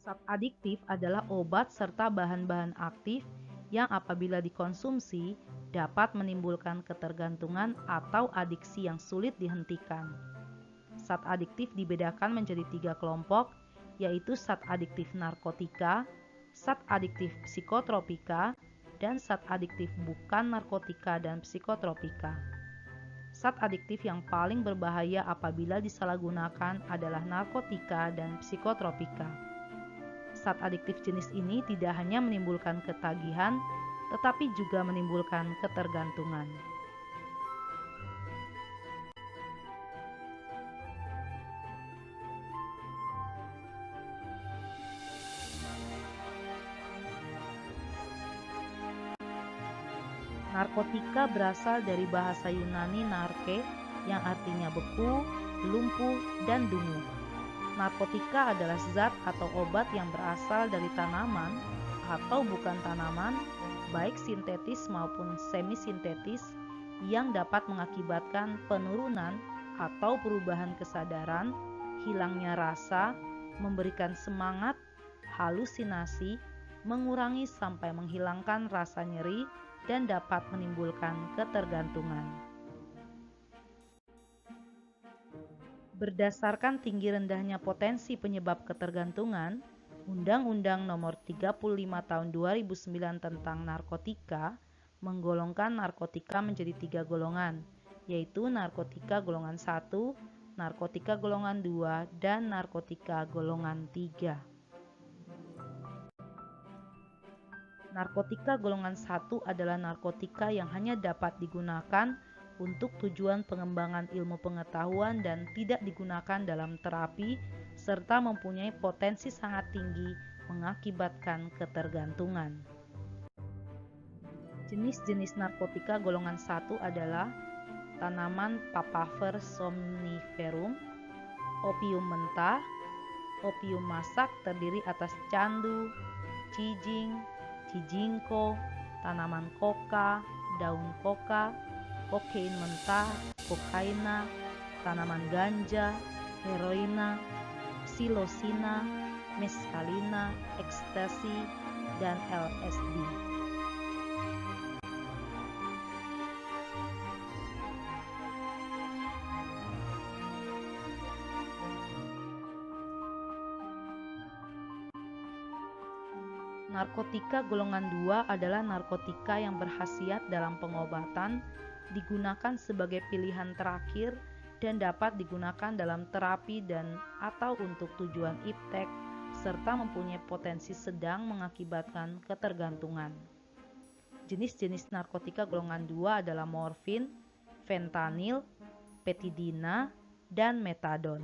Zat adiktif adalah obat serta bahan-bahan aktif yang apabila dikonsumsi dapat menimbulkan ketergantungan atau adiksi yang sulit dihentikan. Zat adiktif dibedakan menjadi 3 kelompok, yaitu zat adiktif narkotika, zat adiktif psikotropika, dan zat adiktif bukan narkotika dan psikotropika. Zat adiktif yang paling berbahaya apabila disalahgunakan adalah narkotika dan psikotropika. Zat adiktif jenis ini tidak hanya menimbulkan ketagihan, tetapi juga menimbulkan ketergantungan. Narkotika berasal dari bahasa Yunani narke yang artinya beku, lumpuh, dan dungu. Narkotika adalah zat atau obat yang berasal dari tanaman atau bukan tanaman, baik sintetis maupun semi-sintetis, yang dapat mengakibatkan penurunan atau perubahan kesadaran, hilangnya rasa, memberikan semangat, halusinasi, mengurangi sampai menghilangkan rasa nyeri, dan dapat menimbulkan ketergantungan. Berdasarkan tinggi rendahnya potensi penyebab ketergantungan, Undang-Undang Nomor 35 Tahun 2009 tentang narkotika menggolongkan narkotika menjadi 3 golongan, yaitu narkotika golongan 1, narkotika golongan 2, dan narkotika golongan 3. Narkotika golongan 1 adalah narkotika yang hanya dapat digunakan untuk tujuan pengembangan ilmu pengetahuan dan tidak digunakan dalam terapi serta mempunyai potensi sangat tinggi mengakibatkan ketergantungan. Jenis-jenis narkotika golongan 1 adalah tanaman Papaver somniferum, opium mentah, opium masak terdiri atas candu, cijing, cijingko, tanaman koka, daun koka, kokain mentah, kokaina, tanaman ganja, heroina, psilosina, meskalina, ekstasi, dan LSD. Narkotika golongan 2 adalah narkotika yang berkhasiat dalam pengobatan, digunakan sebagai pilihan terakhir, dan dapat digunakan dalam terapi dan atau untuk tujuan iptek, serta mempunyai potensi sedang mengakibatkan ketergantungan. Jenis-jenis narkotika golongan 2 adalah morfin, fentanil, petidina, dan metadon.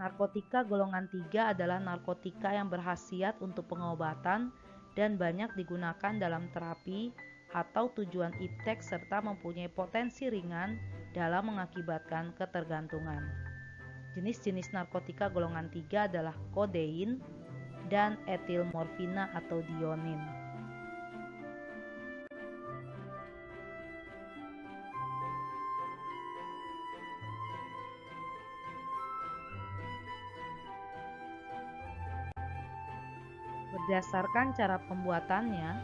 Narkotika golongan 3 adalah narkotika yang berkhasiat untuk pengobatan dan banyak digunakan dalam terapi atau tujuan iptek serta mempunyai potensi ringan dalam mengakibatkan ketergantungan. Jenis-jenis narkotika golongan 3 adalah kodein dan etilmorfina atau dionin. Berdasarkan cara pembuatannya,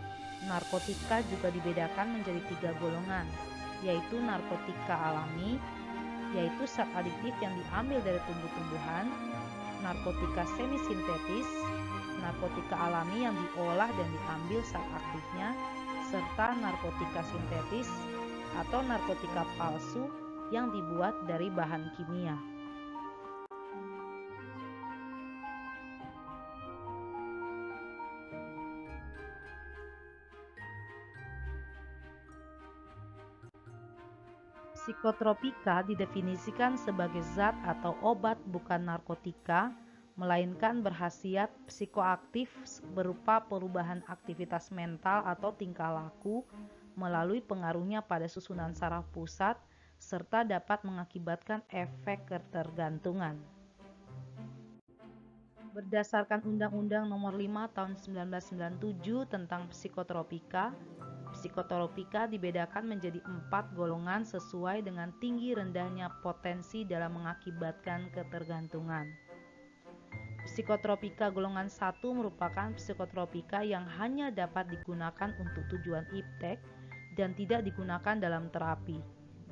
narkotika juga dibedakan menjadi 3 golongan, yaitu narkotika alami, yaitu zat adiktif yang diambil dari tumbuh-tumbuhan, narkotika semi-sintetis, narkotika alami yang diolah dan diambil zat aktifnya, serta narkotika sintetis atau narkotika palsu yang dibuat dari bahan kimia. Psikotropika didefinisikan sebagai zat atau obat bukan narkotika, melainkan berkhasiat psikoaktif berupa perubahan aktivitas mental atau tingkah laku melalui pengaruhnya pada susunan saraf pusat, serta dapat mengakibatkan efek ketergantungan. Berdasarkan Undang-Undang Nomor 5 Tahun 1997 tentang psikotropika, psikotropika dibedakan menjadi 4 golongan sesuai dengan tinggi rendahnya potensi dalam mengakibatkan ketergantungan. Psikotropika golongan 1 merupakan psikotropika yang hanya dapat digunakan untuk tujuan iptek dan tidak digunakan dalam terapi,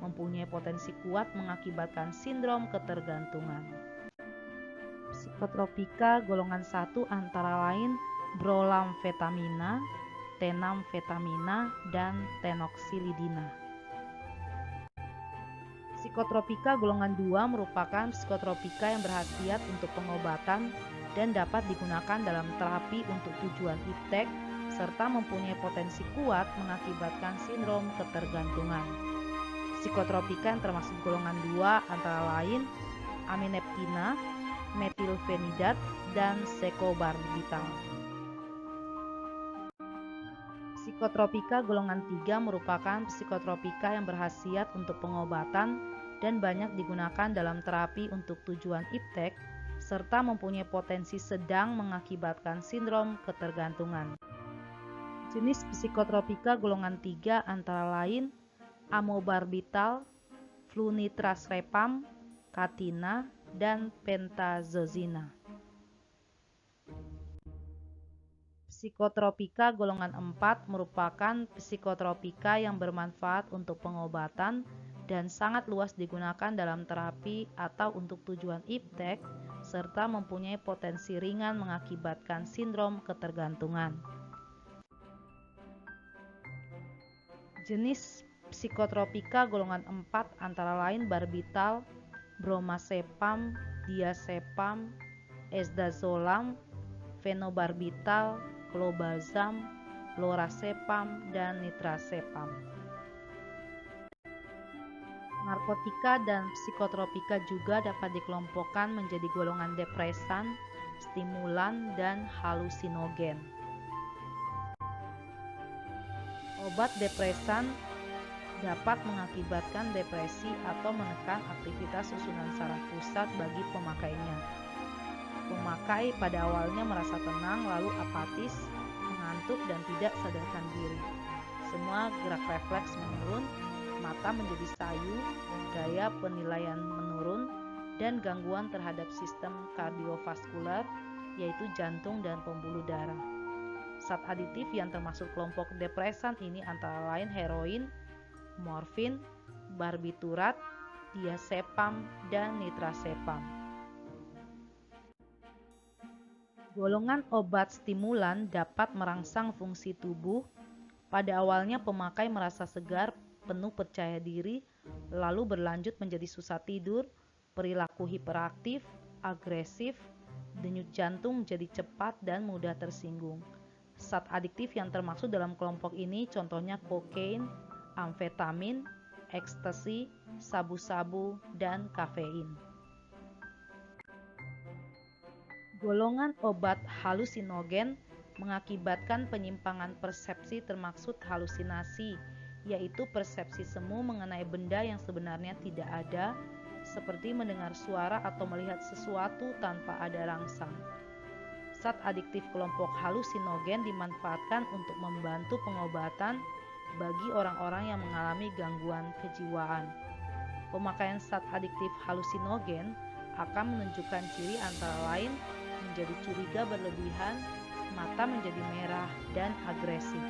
mempunyai potensi kuat mengakibatkan sindrom ketergantungan. Psikotropika golongan 1 antara lain brolamfetamina, tenamfetamina, dan tenoksilidina. Psikotropika golongan 2 merupakan psikotropika yang berkhasiat untuk pengobatan dan dapat digunakan dalam terapi untuk tujuan iptek serta mempunyai potensi kuat mengakibatkan sindrom ketergantungan. Psikotropika yang termasuk golongan 2 antara lain amineptina, metilfenidat, dan secobarbital. Psikotropika golongan 3 merupakan psikotropika yang berkhasiat untuk pengobatan dan banyak digunakan dalam terapi untuk tujuan iptek serta mempunyai potensi sedang mengakibatkan sindrom ketergantungan. Jenis psikotropika golongan 3 antara lain amobarbital, flunitrazepam, katina, dan pentazocine. Psikotropika golongan 4 merupakan psikotropika yang bermanfaat untuk pengobatan dan sangat luas digunakan dalam terapi atau untuk tujuan iptek serta mempunyai potensi ringan mengakibatkan sindrom ketergantungan. Jenis psikotropika golongan 4 antara lain barbital, bromazepam, diazepam, esdazolam, fenobarbital, clobazam, lorazepam, dan nitrazepam. Narkotika dan psikotropika juga dapat dikelompokkan menjadi golongan depresan, stimulan, dan halusinogen. Obat depresan dapat mengakibatkan depresi atau menekan aktivitas susunan saraf pusat bagi pemakainya. Pemakai pada awalnya merasa tenang, lalu apatis, mengantuk, dan tidak sadarkan diri. Semua gerak refleks menurun, mata menjadi sayu, daya penilaian menurun, dan gangguan terhadap sistem kardiovaskular, yaitu jantung dan pembuluh darah. Zat aditif yang termasuk kelompok depresan ini antara lain heroin, morfin, barbiturat, diazepam, dan nitrazepam. Golongan obat stimulan dapat merangsang fungsi tubuh. Pada awalnya pemakai merasa segar, penuh percaya diri, lalu berlanjut menjadi susah tidur, perilaku hiperaktif, agresif, denyut jantung menjadi cepat dan mudah tersinggung. Zat adiktif yang termasuk dalam kelompok ini contohnya kokain, amfetamin, ekstasi, sabu-sabu, dan kafein. Golongan obat halusinogen mengakibatkan penyimpangan persepsi termaksud halusinasi, yaitu persepsi semu mengenai benda yang sebenarnya tidak ada, seperti mendengar suara atau melihat sesuatu tanpa ada rangsang. Zat adiktif kelompok halusinogen dimanfaatkan untuk membantu pengobatan bagi orang-orang yang mengalami gangguan kejiwaan. Pemakaian zat adiktif halusinogen akan menunjukkan ciri antara lain menjadi curiga berlebihan, mata menjadi merah, dan agresif.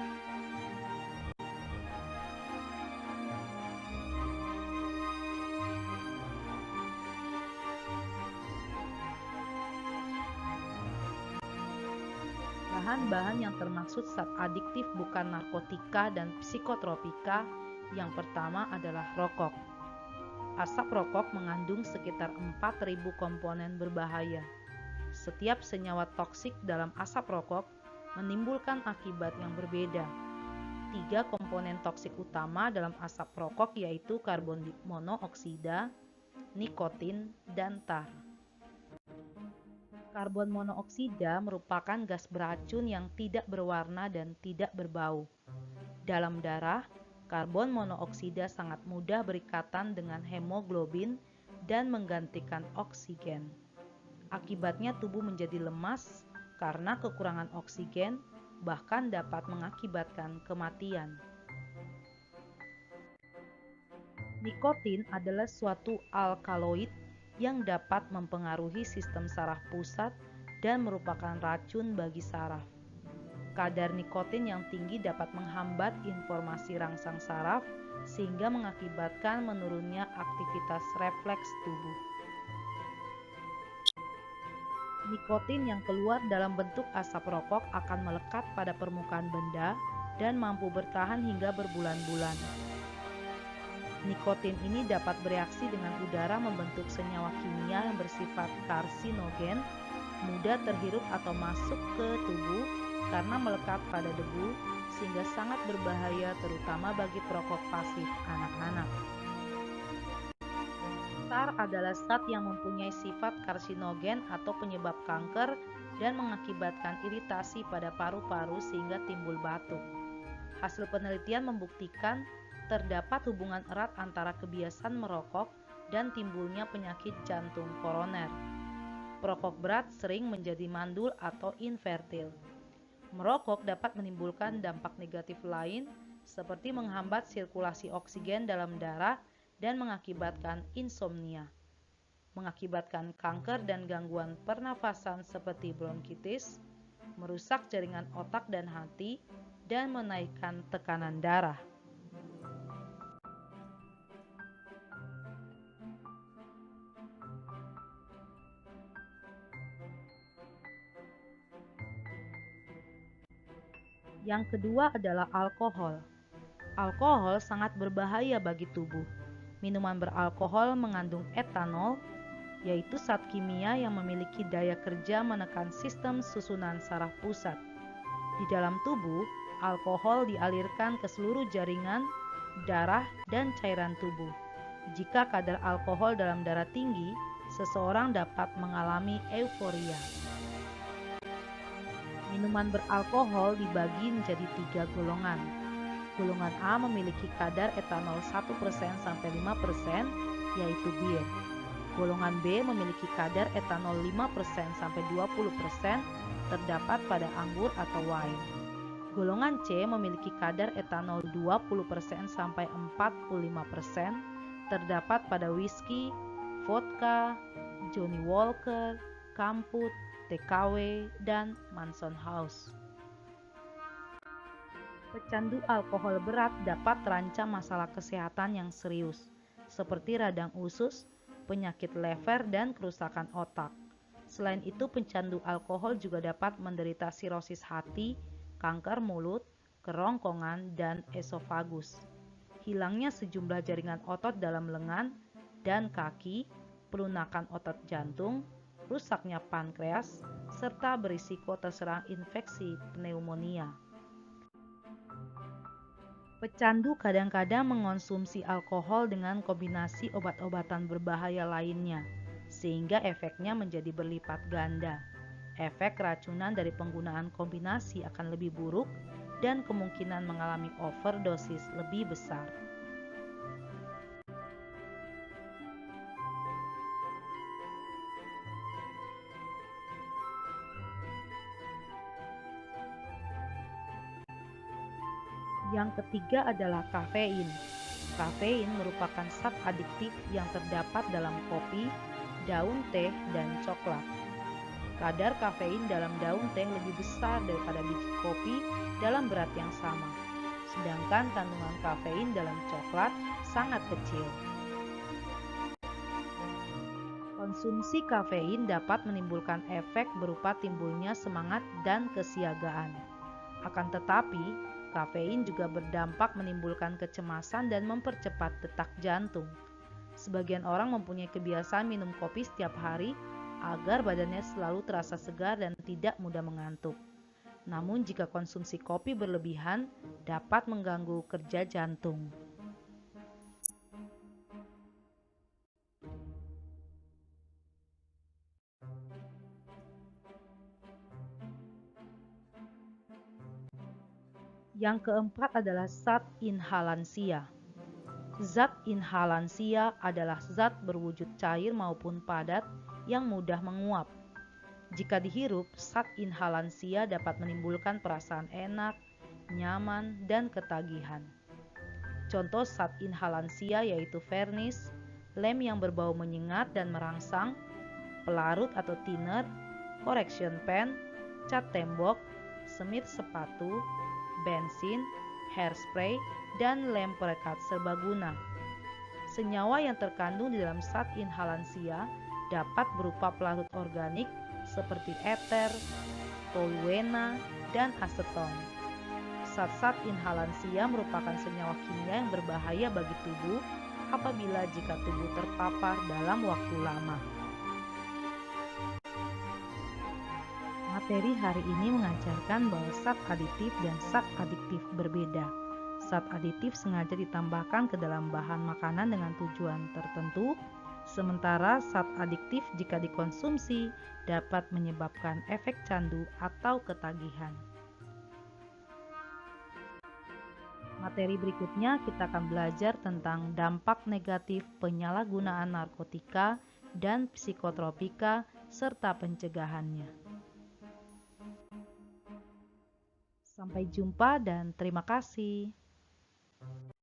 Bahan-bahan yang termaksud zat adiktif bukan narkotika dan psikotropika. Yang pertama adalah rokok. Asap rokok mengandung sekitar 4.000 komponen berbahaya. Setiap senyawa toksik dalam asap rokok menimbulkan akibat yang berbeda. 3 komponen toksik utama dalam asap rokok yaitu karbon monoksida, nikotin, dan tar. Karbon monoksida merupakan gas beracun yang tidak berwarna dan tidak berbau. Dalam darah, karbon monoksida sangat mudah berikatan dengan hemoglobin dan menggantikan oksigen. Akibatnya tubuh menjadi lemas karena kekurangan oksigen, bahkan dapat mengakibatkan kematian. Nikotin adalah suatu alkaloid yang dapat mempengaruhi sistem saraf pusat dan merupakan racun bagi saraf. Kadar nikotin yang tinggi dapat menghambat informasi rangsang saraf sehingga mengakibatkan menurunnya aktivitas refleks tubuh. Nikotin yang keluar dalam bentuk asap rokok akan melekat pada permukaan benda dan mampu bertahan hingga berbulan-bulan. Nikotin ini dapat bereaksi dengan udara membentuk senyawa kimia yang bersifat karsinogen, mudah terhirup atau masuk ke tubuh karena melekat pada debu, sehingga sangat berbahaya terutama bagi perokok pasif anak-anak. Tar adalah zat yang mempunyai sifat karsinogen atau penyebab kanker dan mengakibatkan iritasi pada paru-paru sehingga timbul batuk. Hasil penelitian membuktikan terdapat hubungan erat antara kebiasaan merokok dan timbulnya penyakit jantung koroner. Perokok berat sering menjadi mandul atau infertil. Merokok dapat menimbulkan dampak negatif lain seperti menghambat sirkulasi oksigen dalam darah dan mengakibatkan insomnia, mengakibatkan kanker dan gangguan pernafasan seperti bronkitis, merusak jaringan otak dan hati, dan menaikkan tekanan darah. Yang kedua adalah alkohol. Alkohol sangat berbahaya bagi tubuh. Minuman beralkohol mengandung etanol, yaitu zat kimia yang memiliki daya kerja menekan sistem susunan saraf pusat. Di dalam tubuh, alkohol dialirkan ke seluruh jaringan, darah, dan cairan tubuh. Jika kadar alkohol dalam darah tinggi, seseorang dapat mengalami euforia. Minuman beralkohol dibagi menjadi 3 golongan. Golongan A memiliki kadar etanol 1% sampai 5%, yaitu bir. Golongan B memiliki kadar etanol 5% sampai 20%, terdapat pada anggur atau wine. Golongan C memiliki kadar etanol 20% sampai 45%, terdapat pada whisky, vodka, Johnnie Walker, Kamut, TKW, dan Manson House. Pecandu alkohol berat dapat terancam masalah kesehatan yang serius, seperti radang usus, penyakit lever, dan kerusakan otak. Selain itu, pecandu alkohol juga dapat menderita sirosis hati, kanker mulut, kerongkongan, dan esofagus. Hilangnya sejumlah jaringan otot dalam lengan dan kaki, pelunakan otot jantung, rusaknya pankreas, serta berisiko terserang infeksi pneumonia. Pecandu kadang-kadang mengonsumsi alkohol dengan kombinasi obat-obatan berbahaya lainnya, sehingga efeknya menjadi berlipat ganda. Efek keracunan dari penggunaan kombinasi akan lebih buruk dan kemungkinan mengalami overdosis lebih besar. Yang ketiga adalah kafein. Kafein merupakan zat adiktif yang terdapat dalam kopi, daun teh, dan coklat. Kadar kafein dalam daun teh lebih besar daripada biji kopi dalam berat yang sama, sedangkan kandungan kafein dalam coklat sangat kecil. Konsumsi kafein dapat menimbulkan efek berupa timbulnya semangat dan kesiagaan. Akan tetapi, kafein juga berdampak menimbulkan kecemasan dan mempercepat detak jantung. Sebagian orang mempunyai kebiasaan minum kopi setiap hari agar badannya selalu terasa segar dan tidak mudah mengantuk. Namun jika konsumsi kopi berlebihan dapat mengganggu kerja jantung. Yang keempat adalah zat inhalansia. Zat inhalansia adalah zat berwujud cair maupun padat yang mudah menguap. Jika dihirup, zat inhalansia dapat menimbulkan perasaan enak, nyaman, dan ketagihan. Contoh zat inhalansia yaitu vernis, lem yang berbau menyengat dan merangsang, pelarut atau thinner, correction pen, cat tembok, semir sepatu, bensin, hairspray, dan lem perekat serbaguna. Senyawa yang terkandung di dalam zat inhalansia dapat berupa pelarut organik seperti eter, toluena, dan aseton. Zat-zat inhalansia merupakan senyawa kimia yang berbahaya bagi tubuh apabila jika tubuh terpapar dalam waktu lama. Materi hari ini mengajarkan bahwa zat aditif dan zat adiktif berbeda. Zat aditif sengaja ditambahkan ke dalam bahan makanan dengan tujuan tertentu, sementara zat adiktif jika dikonsumsi dapat menyebabkan efek candu atau ketagihan. Materi berikutnya kita akan belajar tentang dampak negatif penyalahgunaan narkotika dan psikotropika serta pencegahannya. Sampai jumpa dan terima kasih.